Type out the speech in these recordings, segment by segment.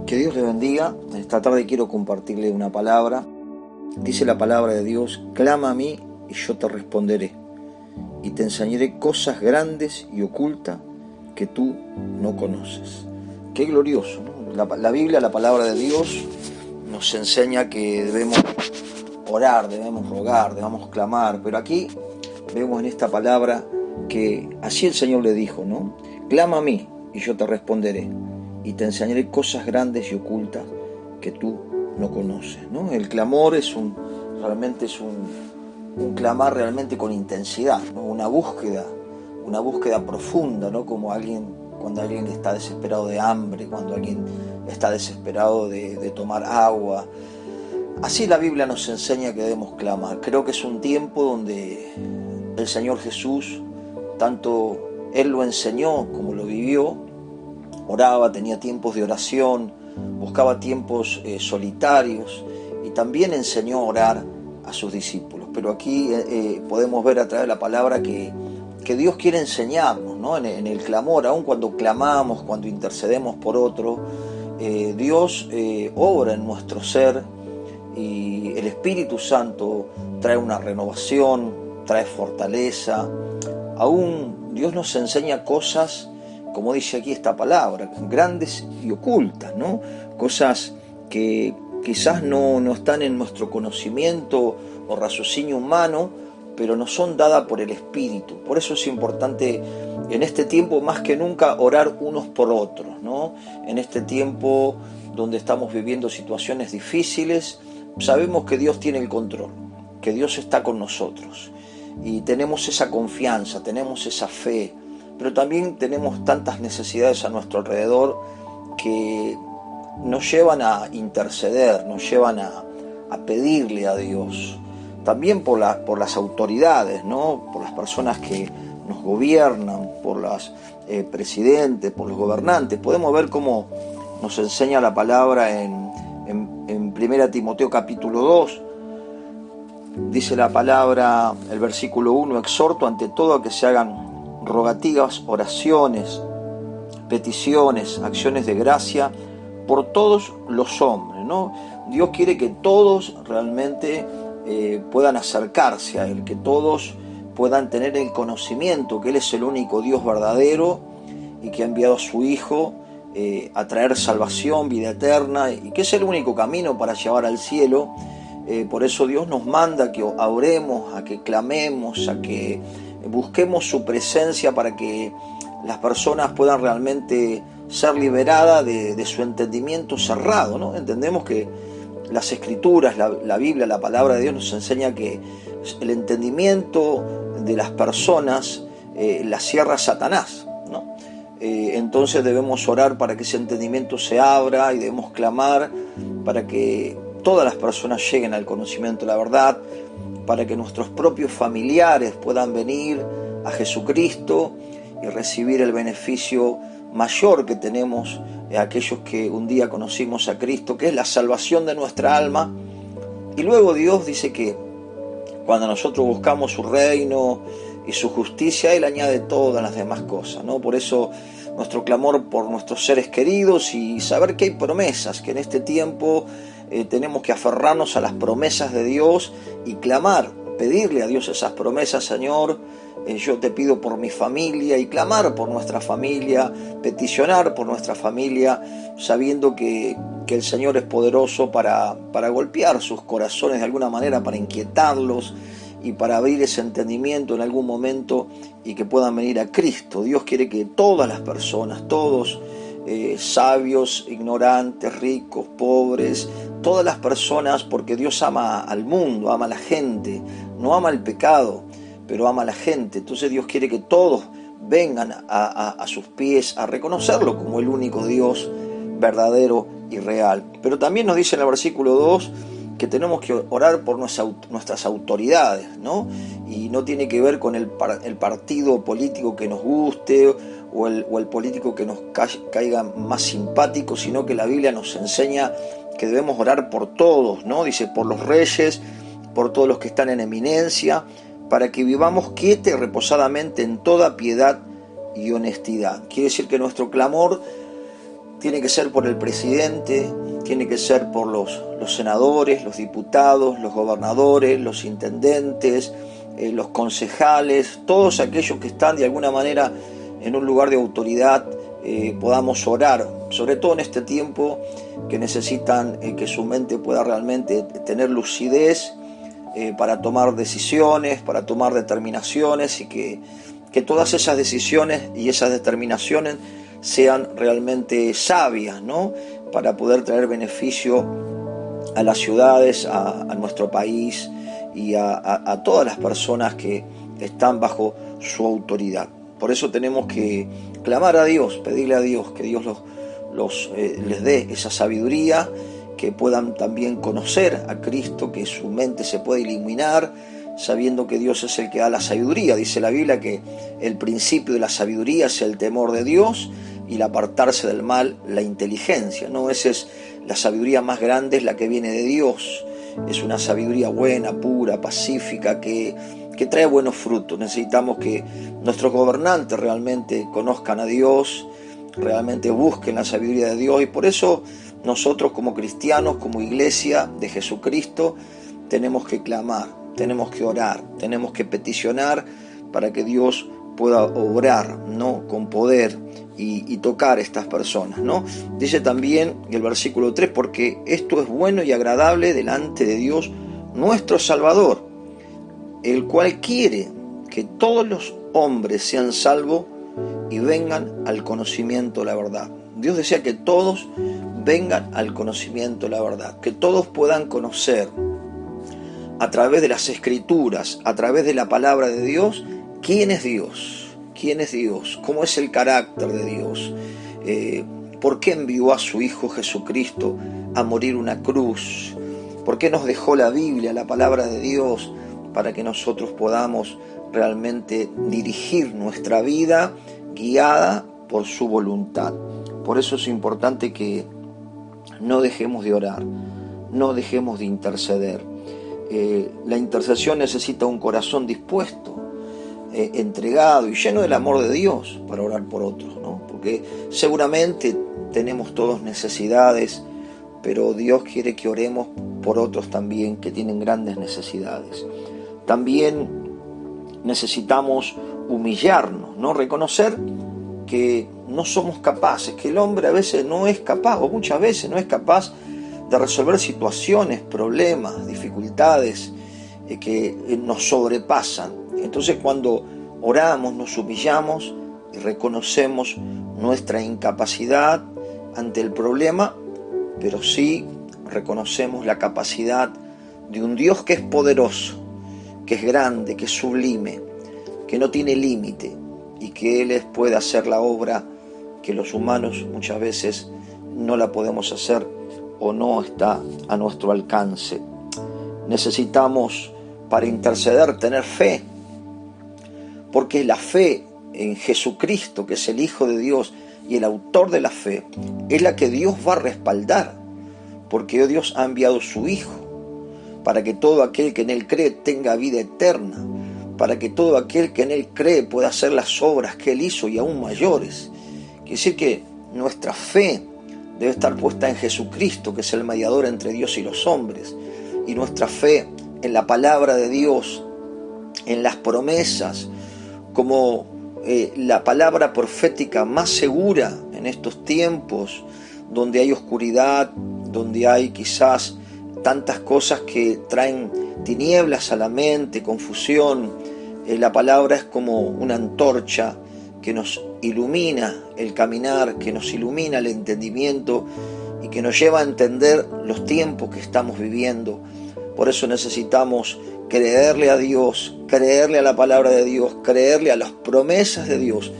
Que Dios le bendiga. Esta tarde quiero compartirle una palabra. Dice la palabra de Dios: clama a mí y yo te responderé, y te enseñaré cosas grandes y ocultas que tú no conoces. Qué glorioso, ¿no? La Biblia, la palabra de Dios, nos enseña que debemos orar, debemos rogar, debemos clamar. Pero aquí vemos en esta palabra que así el Señor le dijo, ¿no? Clama a mí y yo te responderé, y te enseñaré cosas grandes y ocultas que tú no conoces, ¿no? El clamor realmente es un clamar realmente con intensidad, ¿no? Una búsqueda profunda, ¿no? Como cuando alguien está desesperado de hambre, cuando alguien está desesperado de tomar agua. Así la Biblia nos enseña que debemos clamar. Creo que es un tiempo donde el Señor Jesús, tanto Él lo enseñó como lo vivió, oraba, tenía tiempos de oración, buscaba tiempos solitarios, y también enseñó a orar a sus discípulos. Pero aquí podemos ver a través de la palabra que Dios quiere enseñarnos, ¿no? En el clamor, aun cuando clamamos, cuando intercedemos por otro, Dios obra en nuestro ser, y el Espíritu Santo trae una renovación, trae fortaleza. Aún Dios nos enseña cosas, como dice aquí esta palabra, grandes y ocultas, ¿no? Cosas que quizás no están en nuestro conocimiento o raciocinio humano, pero nos son dadas por el Espíritu. Por eso es importante en este tiempo más que nunca orar unos por otros, ¿no? En este tiempo donde estamos viviendo situaciones difíciles, sabemos que Dios tiene el control, que Dios está con nosotros, y tenemos esa confianza, tenemos esa fe, pero también tenemos tantas necesidades a nuestro alrededor que nos llevan a interceder, nos llevan a pedirle a Dios. También por las autoridades, ¿no? Por las personas que nos gobiernan, por los presidentes, por los gobernantes. Podemos ver cómo nos enseña la palabra en 1 Timoteo capítulo 2. Dice la palabra, el versículo 1: exhorto ante todo a que se hagan rogativas, oraciones, peticiones, acciones de gracia por todos los hombres, ¿no? Dios quiere que todos realmente puedan acercarse a Él, que todos puedan tener el conocimiento que Él es el único Dios verdadero y que ha enviado a su Hijo a traer salvación, vida eterna, y que es el único camino para llevar al cielo. Por eso Dios nos manda a que oremos, a que clamemos, a que busquemos su presencia para que las personas puedan realmente ser liberadas de su entendimiento cerrado, ¿no? Entendemos que las Escrituras, la Biblia, la palabra de Dios nos enseña que el entendimiento de las personas la cierra Satanás, ¿no? Entonces debemos orar para que ese entendimiento se abra, y debemos clamar para que todas las personas lleguen al conocimiento de la verdad, para que nuestros propios familiares puedan venir a Jesucristo y recibir el beneficio mayor que tenemos aquellos que un día conocimos a Cristo, que es la salvación de nuestra alma. Y luego Dios dice que cuando nosotros buscamos su reino y su justicia, Él añade todas las demás cosas, ¿no? Por eso nuestro clamor por nuestros seres queridos, y saber que hay promesas, que en este tiempo tenemos que aferrarnos a las promesas de Dios y clamar, pedirle a Dios esas promesas. Señor, yo te pido por mi familia, y clamar por nuestra familia, peticionar por nuestra familia, sabiendo que el Señor es poderoso para golpear sus corazones de alguna manera, para inquietarlos y para abrir ese entendimiento en algún momento, y que puedan venir a Cristo. Dios quiere que todas las personas, todos, sabios, ignorantes, ricos, pobres, todas las personas, porque Dios ama al mundo, ama a la gente, no ama el pecado, pero ama a la gente. Entonces Dios quiere que todos vengan a sus pies a reconocerlo como el único Dios verdadero y real. Pero también nos dice en el versículo 2 que tenemos que orar por nuestras autoridades, ¿no? Y no tiene que ver con el partido político que nos guste o el político que nos caiga más simpático, sino que la Biblia nos enseña que debemos orar por todos, ¿no? Dice, por los reyes, por todos los que están en eminencia, para que vivamos quieta y reposadamente en toda piedad y honestidad. Quiere decir que nuestro clamor tiene que ser por el presidente, tiene que ser por los senadores, los diputados, los gobernadores, los intendentes, los concejales, todos aquellos que están de alguna manera en un lugar de autoridad, podamos orar, sobre todo en este tiempo que necesitan que su mente pueda realmente tener lucidez para tomar decisiones, para tomar determinaciones, y que todas esas decisiones y esas determinaciones sean realmente sabias, ¿no? Para poder traer beneficio a las ciudades, a nuestro país y a todas las personas que están bajo su autoridad. Por eso tenemos que clamar a Dios, pedirle a Dios que Dios les dé esa sabiduría, que puedan también conocer a Cristo, que su mente se pueda iluminar, sabiendo que Dios es el que da la sabiduría. Dice la Biblia que el principio de la sabiduría es el temor de Dios, y el apartarse del mal, la inteligencia, ¿no? Esa es la sabiduría más grande, es la que viene de Dios. Es una sabiduría buena, pura, pacífica, que trae buenos frutos. Necesitamos que nuestros gobernantes realmente conozcan a Dios, realmente busquen la sabiduría de Dios, y por eso nosotros como cristianos, como iglesia de Jesucristo, tenemos que clamar, tenemos que orar, tenemos que peticionar para que Dios pueda obrar, ¿no? Con poder y tocar a estas personas, ¿no? Dice también el versículo 3, porque esto es bueno y agradable delante de Dios nuestro Salvador, el cual quiere que todos los hombres sean salvos y vengan al conocimiento de la verdad. Dios desea que todos vengan al conocimiento de la verdad, que todos puedan conocer a través de las Escrituras, a través de la palabra de Dios, quién es Dios. ¿Quién es Dios? ¿Cómo es el carácter de Dios? ¿Por qué envió a su Hijo Jesucristo a morir una cruz? ¿Por qué nos dejó la Biblia, la palabra de Dios, para que nosotros podamos realmente dirigir nuestra vida guiada por su voluntad? Por eso es importante que no dejemos de orar, no dejemos de interceder. La intercesión necesita un corazón dispuesto, entregado y lleno del amor de Dios para orar por otros, ¿no? Porque seguramente tenemos todos necesidades, pero Dios quiere que oremos por otros también que tienen grandes necesidades. También necesitamos humillarnos, ¿no? Reconocer que no somos capaces, que el hombre a veces no es capaz, o muchas veces no es capaz de resolver situaciones, problemas, dificultades que nos sobrepasan. Entonces, cuando oramos, nos humillamos y reconocemos nuestra incapacidad ante el problema, pero sí reconocemos la capacidad de un Dios que es poderoso, que es grande, que es sublime, que no tiene límite, y que Él puede hacer la obra que los humanos muchas veces no la podemos hacer o no está a nuestro alcance. Necesitamos, para interceder, tener fe, porque la fe en Jesucristo, que es el Hijo de Dios y el autor de la fe, es la que Dios va a respaldar, porque Dios ha enviado su Hijo para que todo aquel que en Él cree tenga vida eterna, para que todo aquel que en Él cree pueda hacer las obras que Él hizo y aún mayores. Quiere decir que nuestra fe debe estar puesta en Jesucristo, que es el mediador entre Dios y los hombres, y nuestra fe en la palabra de Dios, en las promesas, como la palabra profética más segura en estos tiempos, donde hay oscuridad, donde hay quizás tantas cosas que traen tinieblas a la mente, confusión. La palabra es como una antorcha que nos ilumina el caminar, que nos ilumina el entendimiento y que nos lleva a entender los tiempos que estamos viviendo. Por eso necesitamos creerle a Dios, creerle a la palabra de Dios, creerle a las promesas de Dios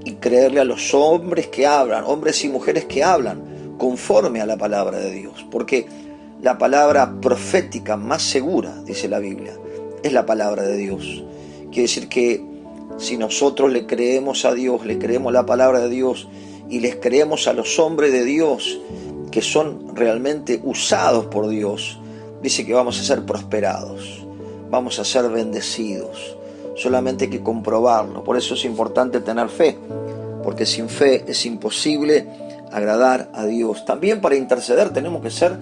y creerle a los hombres que hablan, hombres y mujeres que hablan conforme a la palabra de Dios. Porque la palabra profética más segura, dice la Biblia, es la palabra de Dios. Quiere decir que si nosotros le creemos a Dios, le creemos a la palabra de Dios y les creemos a los hombres de Dios que son realmente usados por Dios, dice que vamos a ser prosperados, vamos a ser bendecidos. Solamente hay que comprobarlo. Por eso es importante tener fe, porque sin fe es imposible agradar a Dios. También para interceder tenemos que ser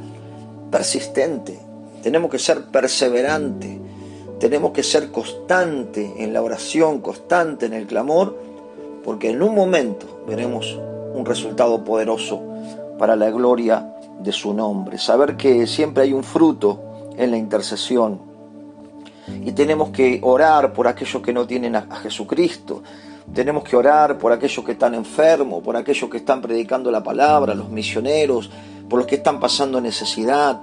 persistentes, tenemos que ser perseverantes, tenemos que ser constantes en la oración, constante en el clamor, porque en un momento veremos un resultado poderoso para la gloria de su nombre. Saber que siempre hay un fruto en la intercesión, y tenemos que orar por aquellos que no tienen a Jesucristo. Tenemos que orar por aquellos que están enfermos, por aquellos que están predicando la palabra, los misioneros, por los que están pasando necesidad,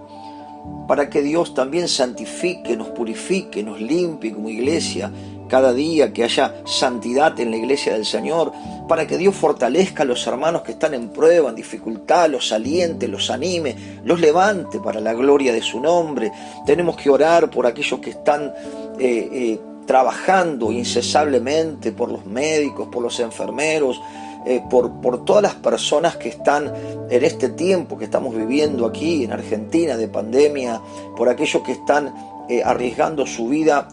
para que Dios también santifique, nos purifique, nos limpie como iglesia cada día, que haya santidad en la iglesia del Señor, para que Dios fortalezca a los hermanos que están en prueba, en dificultad, los aliente, los anime, los levante para la gloria de su nombre. Tenemos que orar por aquellos que están trabajando incesablemente, por los médicos, por los enfermeros, por todas las personas que están en este tiempo que estamos viviendo aquí en Argentina de pandemia, por aquellos que están arriesgando su vida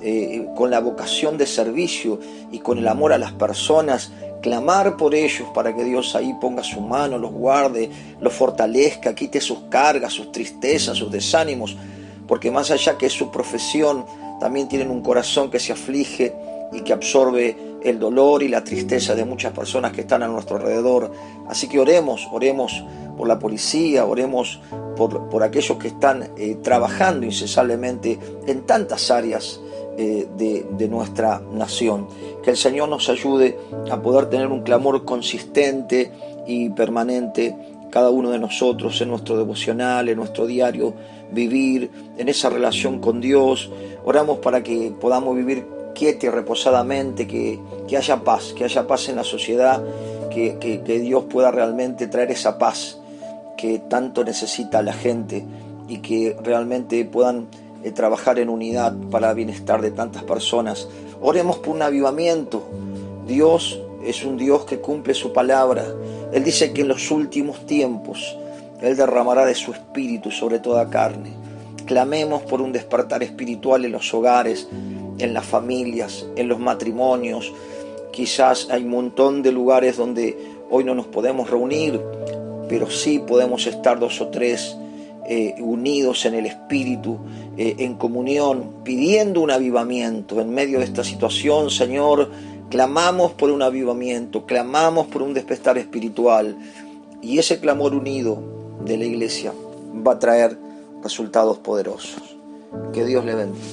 con la vocación de servicio y con el amor a las personas. Clamar por ellos para que Dios ahí ponga su mano, los guarde, los fortalezca, quite sus cargas, sus tristezas, sus desánimos, porque más allá que es su profesión, también tienen un corazón que se aflige y que absorbe el dolor y la tristeza de muchas personas que están a nuestro alrededor. Así que oremos por la policía, oremos por aquellos que están trabajando incesablemente en tantas áreas de nuestra nación. Que el Señor nos ayude a poder tener un clamor consistente y permanente, cada uno de nosotros, en nuestro devocional, en nuestro diario vivir, en esa relación con Dios. Oramos para que podamos vivir quieta y reposadamente, que haya paz en la sociedad, que Dios pueda realmente traer esa paz que tanto necesita la gente, y que realmente puedan trabajar en unidad para el bienestar de tantas personas. Oremos por un avivamiento. Dios es un Dios que cumple su palabra. Él dice que en los últimos tiempos Él derramará de su espíritu sobre toda carne. Clamemos por un despertar espiritual en los hogares, en las familias, en los matrimonios. Quizás hay un montón de lugares donde hoy no nos podemos reunir, pero sí podemos estar 2 o 3 unidos en el Espíritu, en comunión, pidiendo un avivamiento en medio de esta situación. Señor, clamamos por un avivamiento, clamamos por un despertar espiritual, y ese clamor unido de la iglesia va a traer resultados poderosos. Que Dios le bendiga.